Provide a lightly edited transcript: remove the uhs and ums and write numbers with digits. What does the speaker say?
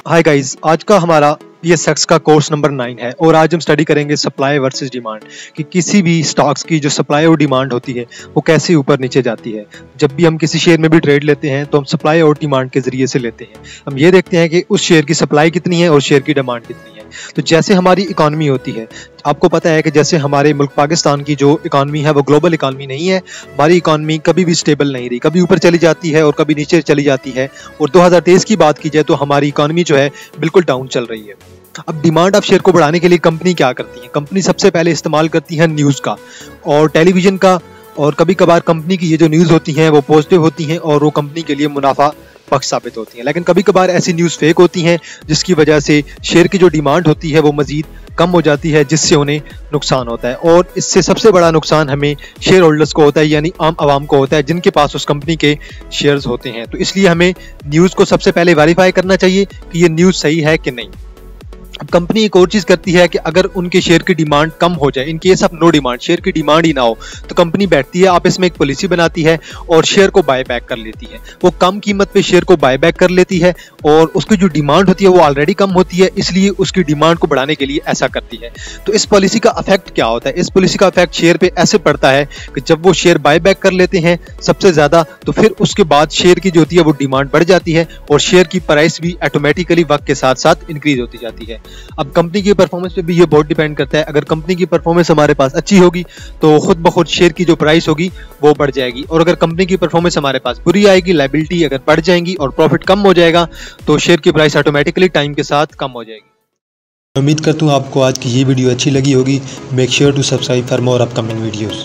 Hi guys, आज का हमारा PSX का कोर्स नंबर 9 है और आज हम स्टडी करेंगे सप्लाई वर्सेस डिमांड कि किसी भी स्टॉक्स की जो सप्लाई और डिमांड होती है वो कैसे ऊपर नीचे जाती है। जब भी हम किसी शेयर में भी ट्रेड लेते हैं तो हम सप्लाई और डिमांड के जरिए से लेते हैं। हम ये देखते हैं कि उस शेयर की सप्लाई कितनी है और शेयर की डिमांड कितनी है। तो जैसे हमारी इकॉनमी होती है, आपको पता है कि जैसे हमारे मुल्क पाकिस्तान की जो इकॉनमी है वो ग्लोबल इकॉनमी नहीं है। हमारी इकॉनमी कभी भी स्टेबल नहीं रही, कभी ऊपर चली जाती है और कभी नीचे चली जाती है। और 2023 की बात की जाए तो हमारी इकॉनमी जो है बिल्कुल डाउन चल रही है। अब डिमांड ऑफ शेयर को बढ़ाने के लिए कंपनी क्या करती है? कंपनी सबसे पहले इस्तेमाल करती है न्यूज़ का और टेलीविज़न का, और कभी कभार कंपनी की ये जो न्यूज़ होती हैं वो पॉजिटिव होती हैं और वो कंपनी के लिए मुनाफा पक्ष साबित होती हैं। लेकिन कभी कभार ऐसी न्यूज़ फेक होती हैं जिसकी वजह से शेयर की जो डिमांड होती है वो मज़ीद कम हो जाती है, जिससे उन्हें नुकसान होता है। और इससे सबसे बड़ा नुकसान हमें शेयर होल्डर्स को होता है, यानी आम आवाम को होता है जिनके पास उस कंपनी के शेयर्स होते हैं। तो इसलिए हमें न्यूज़ को सबसे पहले वेरीफाई करना चाहिए कि ये न्यूज़ सही है कि नहीं। अब कंपनी एक और चीज़ करती है कि अगर उनके शेयर की डिमांड कम हो जाए, in case of no demand, share की डिमांड ही ना हो, तो कंपनी बैठती है, आपस में एक पॉलिसी बनाती है और शेयर को बाय बैक कर लेती है। वो कम कीमत पे शेयर को बाय बैक कर लेती है और उसकी जो डिमांड होती है वो ऑलरेडी कम होती है, इसलिए उसकी डिमांड को बढ़ाने के लिए ऐसा करती है। तो इस पॉलिसी का इफेक्ट क्या होता है? इस पॉलिसी का इफेक्ट शेयर पे ऐसे पड़ता है कि जब वो शेयर बाय बैक कर लेते हैं सबसे ज़्यादा, तो फिर उसके बाद शेयर की जो होती है वो डिमांड बढ़ जाती है और शेयर की प्राइस भी ऑटोमेटिकली वक्त के साथ साथ इंक्रीज होती जाती है। अब कंपनी की परफॉर्मेंस पे भी ये बहुत डिपेंड करता है। अगर कंपनी की परफॉर्मेंस हमारे पास अच्छी होगी तो खुद ब खुद शेयर की जो प्राइस होगी वो बढ़ जाएगी, और अगर कंपनी की परफॉर्मेंस हमारे पास बुरी आएगी, लायबिलिटी अगर बढ़ जाएंगी और प्रॉफिट कम हो जाएगा, तो शेयर की प्राइस ऑटोमेटिकली टाइम के साथ कम हो जाएगी। उम्मीद करता हूँ आपको आज की ये वीडियो अच्छी लगी होगी। Make sure to subscribe for more upcoming videos.